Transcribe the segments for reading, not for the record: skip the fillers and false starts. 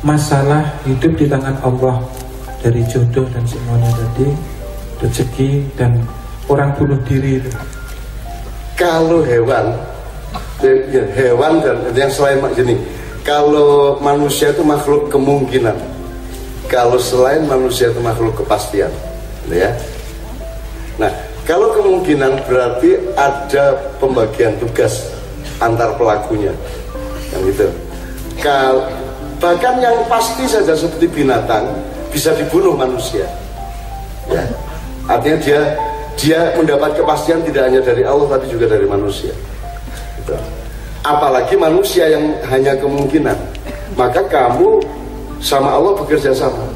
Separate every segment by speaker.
Speaker 1: masalah hidup di tangan Allah, dari jodoh dan semuanya tadi, rezeki dan orang bunuh diri itu.
Speaker 2: Kalau hewan dan yang selain gini, kalau manusia itu makhluk kemungkinan, kalau selain manusia itu makhluk kepastian, ya. Nah, kalau kemungkinan berarti ada pembagian tugas antar pelakunya, yang gitu. Bahkan yang pasti saja seperti binatang bisa dibunuh manusia, ya. Artinya dia mendapat kepastian tidak hanya dari Allah tapi juga dari manusia, gitu. Apalagi manusia yang hanya kemungkinan, maka kamu sama Allah bekerja sama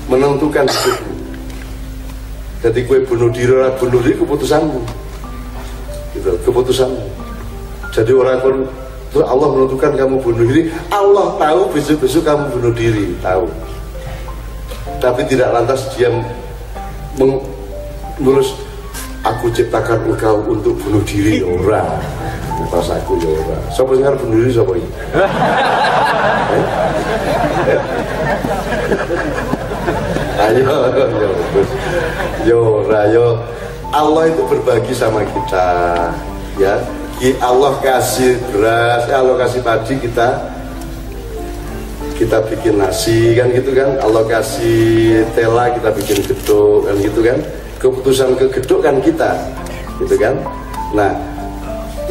Speaker 2: menentukan hidupmu. Jadi gue bunuh diri keputusanmu, gitu, keputusanmu. Jadi orang pun Allah menentukan kamu bunuh diri, Allah tahu besok-besok kamu bunuh diri, tahu. Tapi tidak lantas dia mengurus, aku ciptakan engkau untuk bunuh diri, orang. Pas aku ya orang. Siapa yang bunuh diri siapa ini? Ayo, Allah itu berbagi sama kita, ya. Allah kasih beras, Allah kasih padi, kita bikin nasi, kan gitu kan. Allah kasih tela, kita bikin geduk, kan gitu kan. Keputusan ke geduk kan kita, gitu kan. Nah,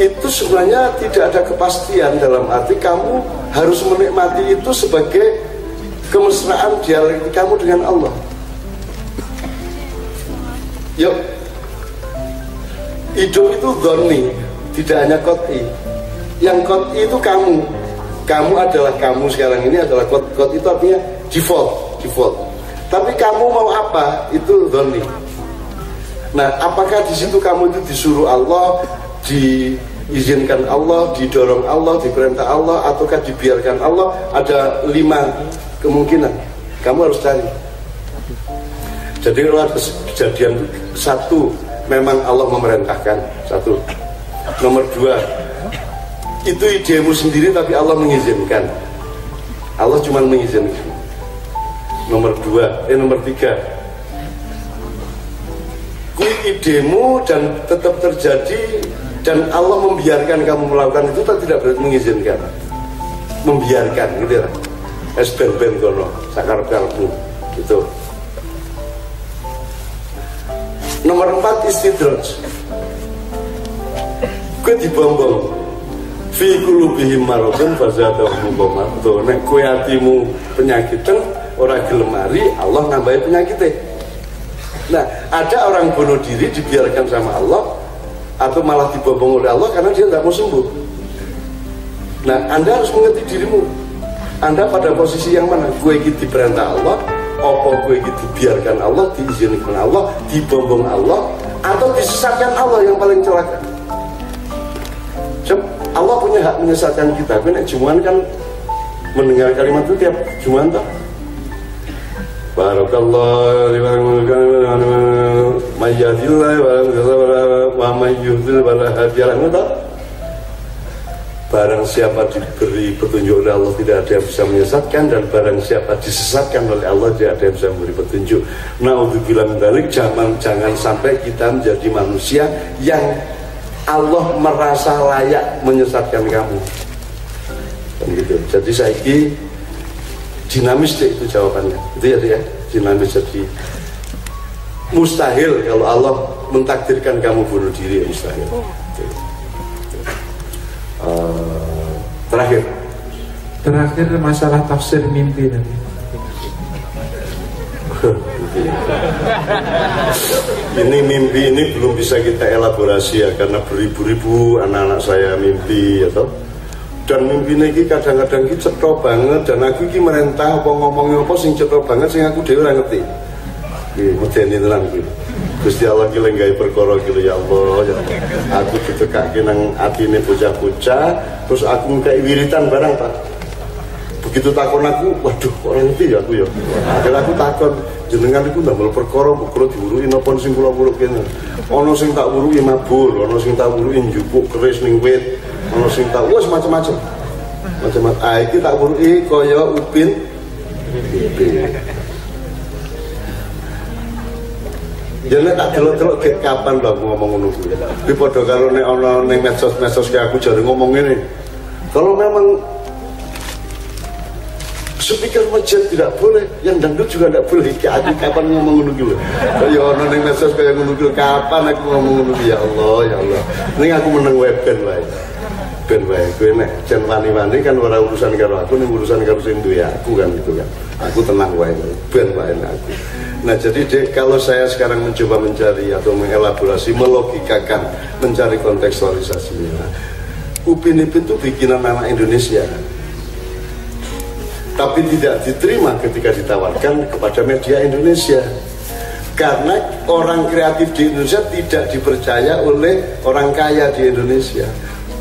Speaker 2: itu sebenarnya tidak ada kepastian, dalam arti kamu harus menikmati itu sebagai kemesraan dialektik kamu dengan Allah. Yuk, hidup itu dhoni, tidak hanya qot'i. Yang qot'i itu kamu adalah kamu sekarang ini adalah qot'i itu artinya default. Tapi kamu mau apa itu dhoni. Nah, apakah di situ kamu itu disuruh Allah, diizinkan Allah, didorong Allah, diperintah Allah, ataukah dibiarkan Allah? Ada 5 kemungkinan. Kamu harus cari. Jadi kalau ada kejadian 1, memang Allah memerintahkan, 1. Nomor 2, itu idemu sendiri tapi Allah mengizinkan. Allah cuma mengizinkan. Nomor 3, idemu dan tetap terjadi dan Allah membiarkan kamu melakukan itu, tidak berarti mengizinkan, membiarkan, gitu ya. Ben kono sakar-karmu gitu. Nomor 4, istidraj. Kowe dibombong fi qulubihim maradun fazadahum maradun. Nek kowe atimu penyakitan ora gelem mari, Allah nambahi penyakitnya. Nah, ada orang bunuh diri dibiarkan sama Allah atau malah dibombong oleh Allah karena dia tidak mau sembuh. Nah, Anda harus mengerti dirimu. Anda pada posisi yang mana? Gue gitu diperintah Allah, apa gue gitu dibiarkan Allah, diizinkan Allah, dibombong Allah, atau disesatkan Allah yang paling celaka. Allah punya hak menyesatkan kita. Karena Jumat kan mendengar kalimat itu tiap Jumat tak? Barakallah mayyadillah wa mayyudil wala hadiyalah. Barang siapa diberi petunjuk oleh Allah, tidak ada yang bisa menyesatkan, dan barang siapa disesatkan oleh Allah, tidak ada yang bisa memberi petunjuk. Na'udzubillah min dzalik, jangan sampai kita menjadi manusia yang Allah merasa layak menyesatkan kamu. Dan gitu. Jadi saiki dinamis deh itu jawabannya. Itu ya, dinamis. Jadi mustahil kalau Allah mentakdirkan kamu bunuh diri, ya mustahil. Terakhir
Speaker 1: masalah tafsir mimpi nanti.
Speaker 2: Ini mimpi ini belum bisa kita elaborasi ya, karena beribu-ribu anak-anak saya mimpi, atau dan mimpi ini kadang-kadang kita cetha banget, dan aku ini merentah apa ngomongnya apa sing cetha banget sing aku dhewe ora ngerti. Nggih, medeni tenan iki. Gusti Allah ki lenggahi perkara ki ya Allah, ya. Aku ditekake nang atine bocah-bocah, terus aku ngkai wiritan barang, Pak. Begitu takon aku, waduh kok ngerti ya aku ya. Akhirnya aku takon, jenengan iku ndamel perkara kula diwuruki napa sing kula wuruk kene. Ana sing tak wuruki mabur, ana sing tak wuruki njupuk keris ning wit, ana sing tak wis macam-macam. Macam-macam. Ah iki tak wuruki kaya Upin Jadi tak delok-delok kapan lho aku ngomong ngono kuwi. Kuwi padha karo nek ana ning medsos kayak aku jare ngomong ngene. Kalau memang speaker masjid tidak boleh, yang dangdut juga tidak boleh. Aku kapan ngomong ngono kuwi lho. Ya ana ning medsos kaya ngono kuwi kapan aku ngomong ngono kuwi, ya Allah, ya Allah. Ning aku meneng webben wae. Ben wae kowe nek jan wani-wani kan ora urusan karo aku, ning urusan karo sing duwe aku kan gitu kan. Aku tenang wae, ben wae aku. Nah jadi Dek, kalau saya sekarang mencoba mencari atau mengelaborasi, melogikakan, mencari kontekstualisasinya, Upin Ipin itu bikinan anak Indonesia, tapi tidak diterima ketika ditawarkan kepada media Indonesia, karena orang kreatif di Indonesia tidak dipercaya oleh orang kaya di Indonesia.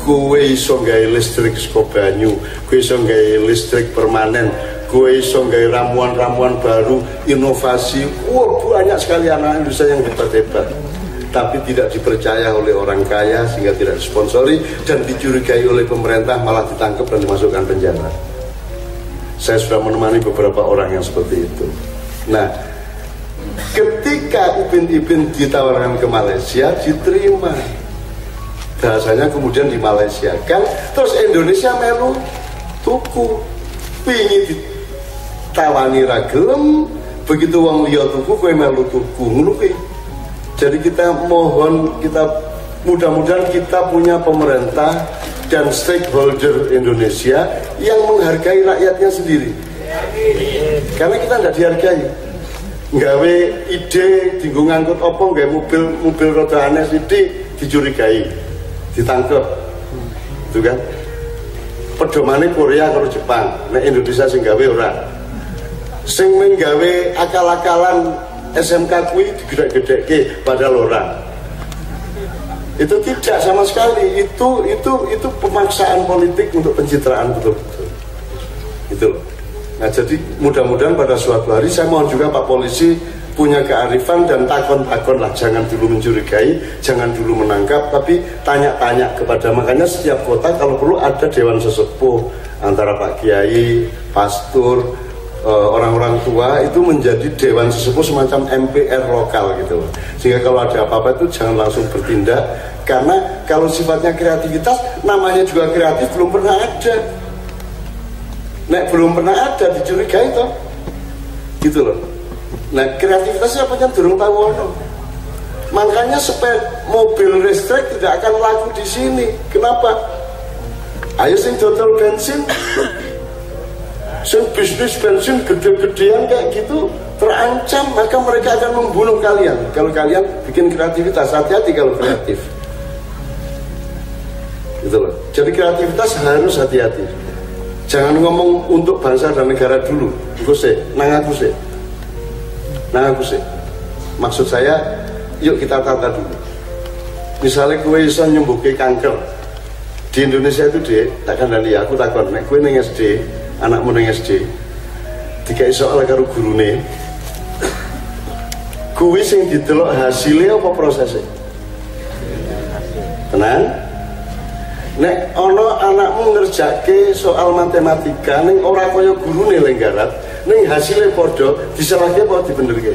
Speaker 2: Kowe iso gawe listrik saka banyu, kowe iso gawe listrik permanen, kowe iso gawe ramuan-ramuan baru, inovasi. Banyak sekali anak Indonesia yang hebat-hebat, tapi tidak dipercaya oleh orang kaya sehingga tidak disponsori dan dicurigai oleh pemerintah, malah ditangkap dan dimasukkan penjara. Saya sudah menemani beberapa orang yang seperti itu. Nah, ketika Upin Ipin ditawarkan ke Malaysia, diterima. Bahasanya kemudian di Malaysia kan, terus Indonesia melu tuku, pingin ditawani ragelem, begitu wong liya tuku kowe melu tuku ngono kuwi. Jadi kita mohon, kita mudah-mudahan kita punya pemerintah dan stakeholder Indonesia yang menghargai rakyatnya sendiri. Karena kita tidak dihargai. Nggawe ide dinggo ngangkut apa, nggawe mobil roda aneh sithik dicurigai, ditangkap, itu kan? Pedomane Korea karo Jepang, nek Indonesia sing gawe ora. Sing menggawe akal-akalan SMK kuwi digedhek-gedhekke padahal ora. Itu tidak sama sekali. Itu pemaksaan politik untuk pencitraan betul-betul. Itu loh. Nah jadi mudah-mudahan pada suatu hari saya mohon juga Pak Polisi punya kearifan dan takon-takon lah, jangan dulu mencurigai, jangan dulu menangkap, tapi tanya-tanya kepada, makanya setiap kota kalau perlu ada dewan sesepuh antara Pak Kiai, pastor, orang-orang tua itu menjadi dewan sesepuh semacam MPR lokal gitu loh. Sehingga kalau ada apa-apa itu jangan langsung bertindak, karena kalau sifatnya kreativitas, namanya juga kreatif belum pernah ada. Nek belum pernah ada dicurigai toh, gitu loh. Nah kreativitasnya apa yang durung tahu ono. Makanya mobil listrik tidak akan laku di sini. Kenapa? Ayo sing dodol bensin, sing bisnis bensin gede-gedean kayak gitu terancam, maka mereka akan membunuh kalian kalau kalian bikin kreativitas. Hati-hati kalau kreatif. Gitu loh. Jadi kreativitas harus hati-hati. Jangan ngomong untuk bangsa dan negara dulu. Aku sih, nang aku sih. Maksud saya, yuk kita tata dulu. Misalnya kowe iso nyembuhke kanker di Indonesia itu deh, takkan dari aku takon, nek kowe ning SD, anakmu ning SD, dikai soal karo gurune, kowe sing didelok hasilnya apa prosesnya? Tenang. Nek ono anakmu ngerjake soal matematika ning ora kaya gurune lenggarat, ning hasilnya padha, disalahke apa dibenerke?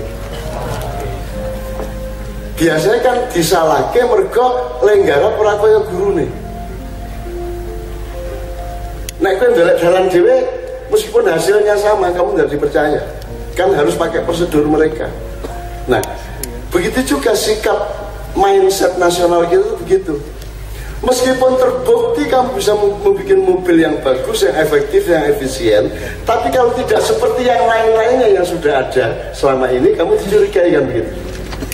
Speaker 2: Biasanya kan disalahke mergo lenggarat ora kaya gurune. Nek kowe ndelok dalan dhewe meskipun hasilnya sama kamu nggak dipercaya. Kan harus pakai prosedur mereka. Nah, begitu juga sikap mindset nasional kita begitu. Meskipun terbukti kamu bisa membuat mobil yang bagus, yang efektif, yang efisien, tapi kalau tidak seperti yang lain-lainnya yang sudah ada selama ini, kamu dicurigai kan begitu.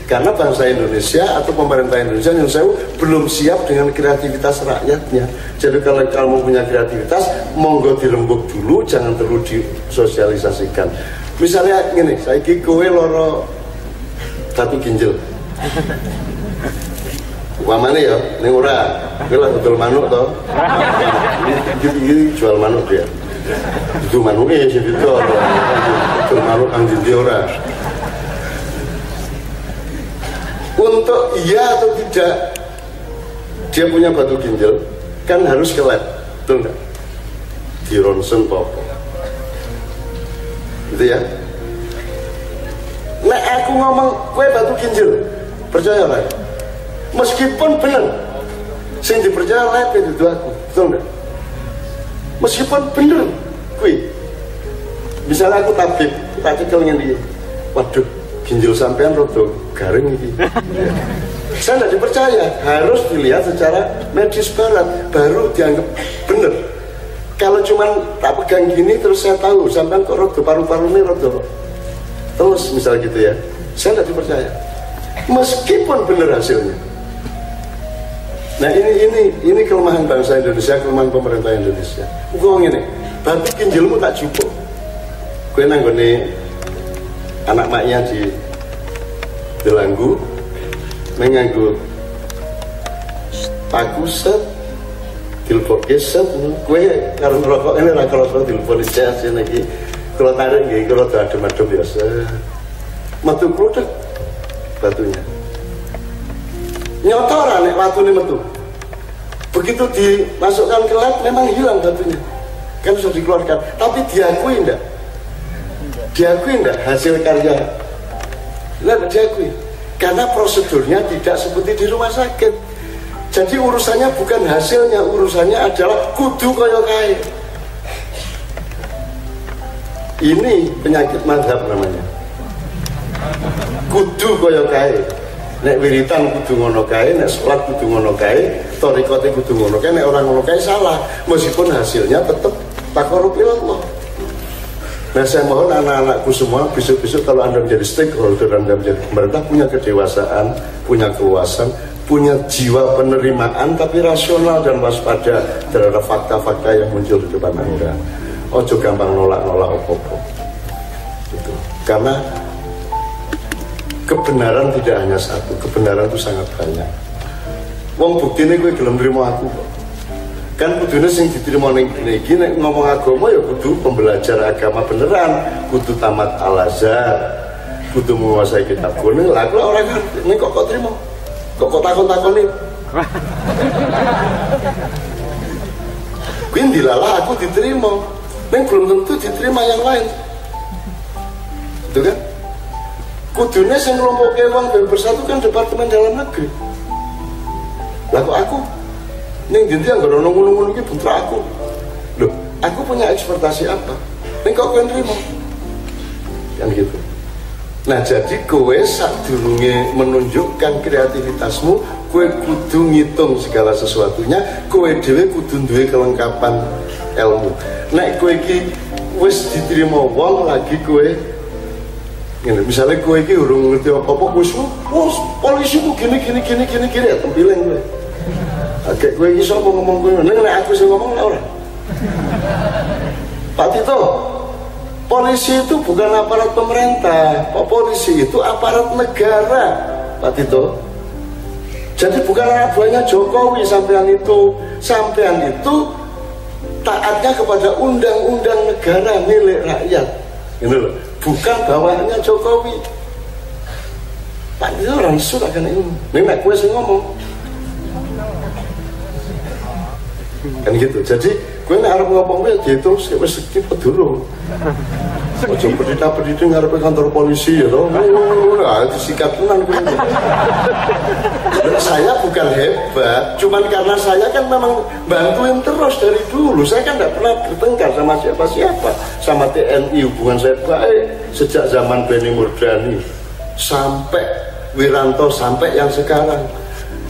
Speaker 2: Karena bangsa Indonesia atau pemerintah Indonesia yang saya belum siap dengan kreativitas rakyatnya. Jadi kalau kamu punya kreativitas, monggo dirembuk dulu, jangan terlalu disosialisasikan. Misalnya gini, saya kowe loro batu ginjal. Wamane ya, ini ora, ini lah betul manuk toh. Ini jual manuk dia. Itu manuknya sih itu, betul manuk kang dindi ora. Untuk iya atau tidak dia punya batu ginjal, kan harus ke lab, betul nggak? Di ronsen apa? gitu ya. Nek aku ngomong kue batu ginjal, percaya lah. Meskipun bener, sing dipercaya lah itu aku, betul nggak? Meskipun bener, kue. Misalnya aku tabib, tak cekel ngendi, waduh, ginjal sampean rodo garing ini. Saya tidak dipercaya, harus dilihat secara medis barat, baru dianggap bener. Kalau cuman tak pegang gini terus saya tahu sampean kok rodo paru-paru ini rodo terus misalnya gitu ya, saya tidak dipercaya meskipun bener hasilnya. Nah ini kelemahan bangsa Indonesia, kelemahan pemerintah Indonesia. Gue ngene, berarti ginjalmu tak cukup. Gue nanggone anak maknya di Delanggu, menganggu paku set, dilpok set, gue karena rokok ini rokok dilpok di sini lagi. Kalau tarik gini, kalau adem-adem biasa, metu produk batunya. Nyotoran nek batu ini metu. Begitu dimasukkan ke lab, memang hilang batunya. Kan sudah dikeluarkan, tapi diakui enggak? Diakui enggak hasil karya? Enggak diakui. Karena prosedurnya tidak seperti di rumah sakit. Jadi urusannya bukan hasilnya, urusannya adalah kudu kaya kae. Ini penyakit mazhab namanya. Kudu kaya kae. Nek wiritan kudu ngono kae, nek salat kudu ngono kae, thariqate kudu ngono kae, nek orang ngono kae salah, meskipun hasilnya tetap taqarrub ilallah. Nah, saya mohon anak-anakku semua besok-besok kalau Anda menjadi stakeholder, Anda menjadi pemerintah, punya kedewasaan, punya keluasan, punya jiwa penerimaan tapi rasional dan waspada terhadap fakta-fakta yang muncul di depan Anda. Ojo gampang nolak-nolak opo-opo. Gitu. Karena kebenaran tidak hanya satu, kebenaran itu sangat banyak. Wong buktine kowe gelem nrimo aku kok. Kan kudune sing diterima ning iki nek ngomong agama ya kudu pembelajar agama beneran, kudu tamat Al-Azhar, kudu menguasai kitab kuning. Lah kok ora ngerti, ning kok terima? Kok takon-takoni? Kuwi dilalah aku diterima. Ning belum tentu diterima yang lain. Itu kan? Kudune sing nglompokke wong ben bersatu kan Departemen Dalam Negeri. Lah kok aku ning ndi anggere ono ngono-ngono iki putra aku. Loh, aku punya ekspektasi apa? Ning kok kowe nrimo? Kan gitu. Nah, jadi kowe sadurunge menunjukkan kreativitasmu, kowe kudu ngitung segala sesuatunya, kowe dhewe kudu duwe kelengkapan ilmu. Nek kowe iki wis diterima wong lagi kowe ngene, misalnya kowe iki urung ngerti apa-apa, wis polisimu gini ya tempiling kowe. Agak kowe iso ngomong kowe ngene, nek aku sing ngomong ora. Pak Tito, polisi itu bukan aparat pemerintah, polisi itu aparat negara, Pak Tito. Jadi bukan anak buahnya Jokowi sampean itu taatnya kepada undang-undang negara milik rakyat. Ini loh, bukan bawahannya Jokowi. Pak Tito orang sudah kan ini. Ini nek gue sih ngomong. Kan gitu. Jadi gue nek arep ngomong dihitung wis iki dulu. Ojo pedita-pedita ngarep kantor polisi ya toh. Nah, disikat tenan kuwi. Saya bukan hebat, cuman karena saya kan memang bantuin terus dari dulu. Saya kan tidak pernah bertengkar sama siapa-siapa. Sama TNI hubungan saya baik sejak zaman Beni Murdani sampai Wiranto sampai yang sekarang.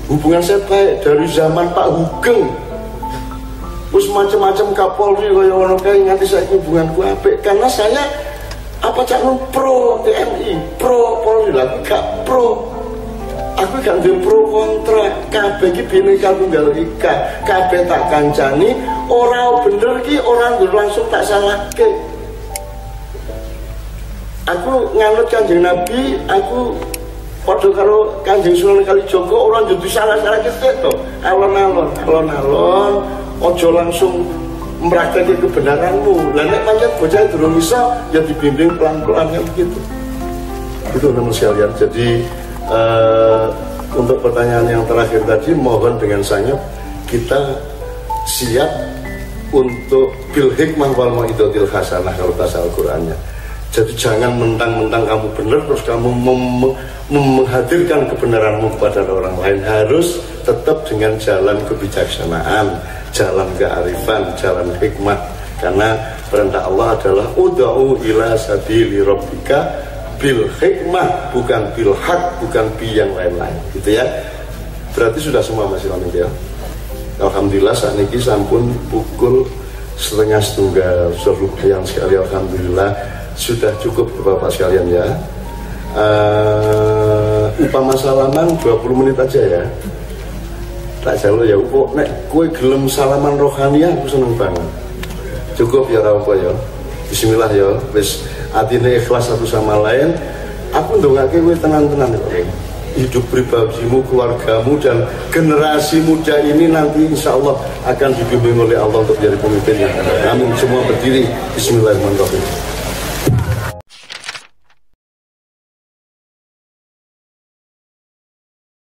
Speaker 2: Hubungan saya baik dari zaman Pak Hugeng. Terus macam-macam Kapolri kaya ono kae nganti saiki hubunganku apik karena saya apa calon pro TNI, pro Polri, lah gak pro. Aku gak duwe pro kontra, kabeh iki Bhinneka Tunggal Ika, kabeh tak kancani, ora bener ki ora ndur langsung tak salahke. Aku nganut Kanjeng Nabi, aku padha karo Kanjeng Sunan Kalijaga ora ndudu salah-salah ketek to. Alon-alon, ojo langsung mempraktekkan kebenaranmu. Lah nek pancen bocah durung iso ya dibimbing pelan-pelan kan begitu. Itu teman sekalian. Jadi untuk pertanyaan yang terakhir tadi, mohon dengan sangat kita siap untuk bil hikmah wal mau'izatil hasanah kalau bahasa Al-Qur'annya. Jadi jangan mentang-mentang kamu benar terus kamu menghadirkan kebenaranmu kepada orang lain. Harus tetap dengan jalan kebijaksanaan, jalan kearifan, jalan hikmah. Karena perintah Allah adalah ud'u ila sabili rabbika bil hikmah, bukan bil haq, bukan bi yang lain-lain. Gitu ya. Berarti sudah semua Mas Ilham ya. Alhamdulillah saat ini sampun pukul 1:30 seluruh yang sekali. Alhamdulillah sudah cukup Bapak sekalian ya. Upama salaman 20 menit aja ya. Tak jauh ya kok nek kue gelem salaman rohani aku seneng banget. Cukup ya Rafa ya. Bismillah ya. Wis atine ikhlas satu sama lain. Aku ndongake kowe tenang-tenang kok. Hidup pribadimu, keluargamu dan generasi muda ini nanti insya Allah akan dibimbing oleh Allah untuk menjadi pemimpin yang ada. Amin. Semua berdiri. Bismillahirrahmanirrahim.